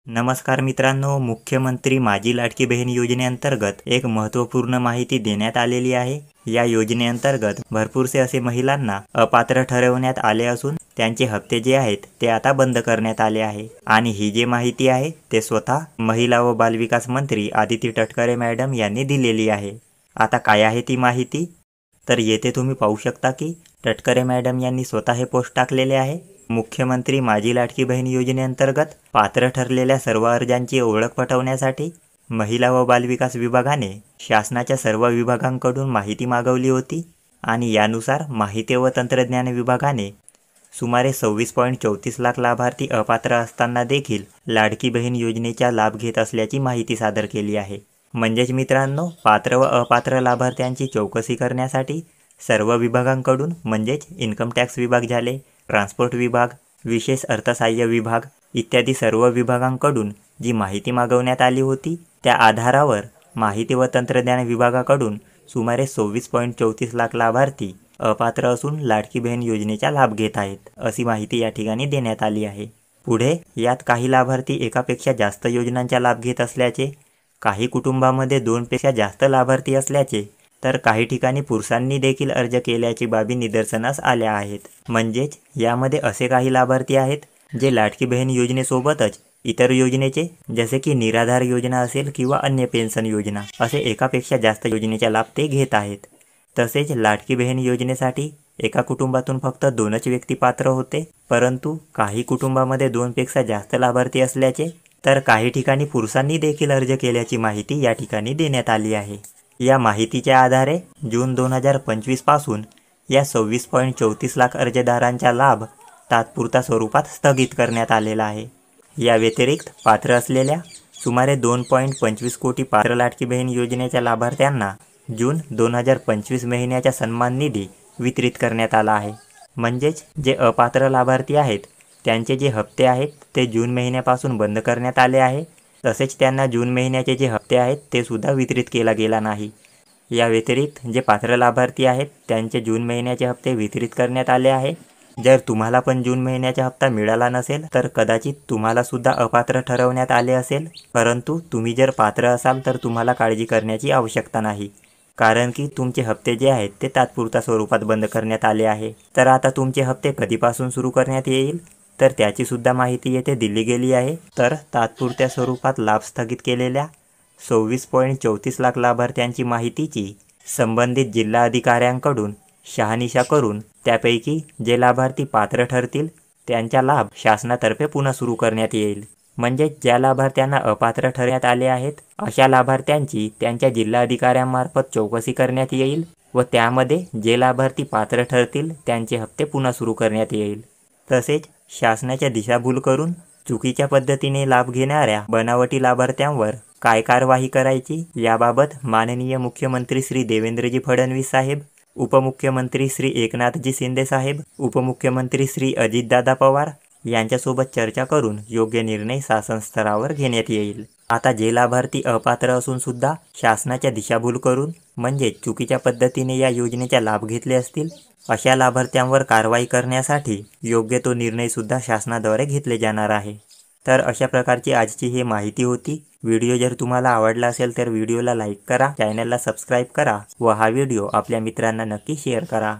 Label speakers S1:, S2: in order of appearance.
S1: नमस्कार मित्रांनो, मुख्यमंत्री माझी लाडकी बहीण योजनेअंतर्गत एक महत्त्वपूर्ण माहिती देण्यात आलेली आहे। या योजनेअंतर्गत भरपूरसे असे महिलांना अपात्र ठरवण्यात आले असून त्यांचे हप्ते जे आहेत ते आता बंद करण्यात आले आहे। आणि ही जी माहिती आहे ते स्वतः महिला व बालविकास मंत्री आदिती तटकरे मॅडम यांनी दिलेली आहे। आता काय आहे ती माहिती, तर येथे तुम्ही पाहू शकता की तटकरे मॅडम यांनी स्वतः हे पोस्ट टाकलेले आहे। मुख्यमंत्री माझी लाडकी बहीण योजनेअंतर्गत पात्र ठरलेल्या सर्व अर्जांची ओळख पटवण्यासाठी महिला व बालविकास विभागाने शासनाच्या सर्व विभागांकडून माहिती मागवली होती आणि यानुसार माहिती व तंत्रज्ञान विभागाने सुमारे 26.34 लाख लाभार्थी अपात्र असताना देखील लाडकी बहीण योजनेचा लाभ घेत असल्याची माहिती सादर केली आहे। म्हणजेच मित्रांनो, पात्र व अपात्र लाभार्थ्यांची चौकशी करण्यासाठी सर्व विभागांकडून म्हणजेच इन्कम टॅक्स विभाग झाले, ट्रान्सपोर्ट विभाग, विशेष अर्थसहाय्य विभाग इत्यादी सर्व विभागांकडून जी माहिती मागवण्यात आली होती त्या आधारावर माहिती व तंत्रज्ञान विभागाकडून सुमारे 26.34 लाख लाभार्थी अपात्र असून लाडकी बहीण योजनेचा लाभ घेत आहेत अशी माहिती या ठिकाणी देण्यात आली आहे। पुढे यात काही लाभार्थी एकापेक्षा जास्त योजनांचा लाभ घेत असल्याचे, काही कुटुंबामध्ये 2 पेक्षा जास्त लाभार्थी असल्याचे, तर काही ठिकाणी पुरुषांनी देखील अर्ज केल्याची बाबी निदर्शनास आल्या आहेत। म्हणजेच यामध्ये असे काही लाभार्थी आहेत जे लाडकी बहीण योजनेसोबतच इतर योजनेचे जसे की निराधार योजना असेल किंवा अन्य पेन्शन योजना असे एकापेक्षा जास्त योजनेचा लाभ ते घेत आहेत। तसेच लाडकी बहीण योजनेसाठी एका कुटुंबातून फक्त 2च व्यक्ती पात्र होते, परंतु काही कुटुंबामध्ये 2 पेक्षा जास्त लाभार्थी असल्याचे, तर काही ठिकाणी पुरुषांनी देखील अर्ज केल्याची माहिती या ठिकाणी देण्यात आली आहे। या माहितीच्या आधारे जून 2025 पासून या 26.34 लाख अर्जदारांचा लाभ तात्पुरत्या स्वरूपात स्थगित करण्यात आलेला आहे। या व्यतिरिक्त पात्र असलेल्या सुमारे 2.25 कोटी पात्र लाडकी बहीण योजनेच्या लाभार्थ्यांना जून 2025 महिन्याचा सन्मान निधी वितरित करण्यात आला आहे। म्हणजेच जे अपात्र लाभार्थी आहेत त्यांचे जे हप्ते आहेत ते जून महिन्यापासून बंद करण्यात आले आहे, तसेच त्यांना जून महिन्याचे जे हप्ते आहेत ते सुद्धा वितरित केला गेला नाही। या व्यतिरिक्त जे पात्र लाभार्थी आहेत त्यांचे जून महिन्याचे हप्ते वितरित करण्यात आले आहे। जर तुम्हाला पण जून महिन्याचा हप्ता मिळाला नसेल तर कदाचित तुम्हाला सुद्धा अपात्र ठरवण्यात आले असेल, परंतु तुम्ही जर पात्र असाल तर तुम्हाला काळजी करण्याची आवश्यकता नाही, कारण की तुमचे हप्ते जे आहेत ते तात्पुरत्या स्वरूपात बंद करण्यात आले आहे। तर आता तुमचे हप्ते कधीपासून सुरू करण्यात येईल तर त्याची सुद्धा माहिती येथे दिली गेली आहे। तर तात्पुरत्या स्वरूपात लाभ स्थगित केलेल्या 26.34 लाख लाभार्थ्यांची माहितीची संबंधित जिल्हा अधिकाऱ्यांकडून शहानिशा करून त्यापैकी जे लाभार्थी पात्र ठरतील त्यांचा लाभ शासनातर्फे पुन्हा सुरू करण्यात येईल। म्हणजे ज्या लाभार्थ्यांना अपात्र ठरवण्यात आले आहेत अशा लाभार्थ्यांची त्यांच्या जिल्हा अधिकाऱ्यांमार्फत चौकशी करण्यात येईल व त्यामध्ये जे लाभार्थी पात्र ठरतील त्यांचे हप्ते पुन्हा सुरू करण्यात येईल। तसेच शासनाच्या दिशाभूल करून चुकीच्या पद्धतीने लाभ घेणाऱ्या बनावटी लाभार्थ्यांवर काय कारवाई करायची याबाबत माननीय मुख्यमंत्री श्री देवेंद्रजी फडणवीस साहेब, उपमुख्यमंत्री श्री एकनाथजी शिंदे साहेब, उपमुख्यमंत्री श्री अजितदादा पवार यांच्यासोबत चर्चा करून योग्य निर्णय शासन स्तरावर घेण्यात येईल। आता जे लाभार्थी अपात्र असून सुद्धा शासनाच्या दिशाभूल करून म्हणजे चुकीच्या पद्धतीने या योजनेचा लाभ घेतले असतील अशा लाभार्थ्यांवर कारवाई करण्यासाठी योग्य तो निर्णय सुद्धा शासनाद्वारे घेतले जाणार आहे। तर अशा प्रकारची आजची ही माहिती होती। व्हिडिओ जर तुम्हाला आवडला असेल तर व्हिडिओला लाईक करा, चॅनलला सबस्क्राईब करा व हा व्हिडिओ आपल्या मित्रांना नक्की शेअर करा।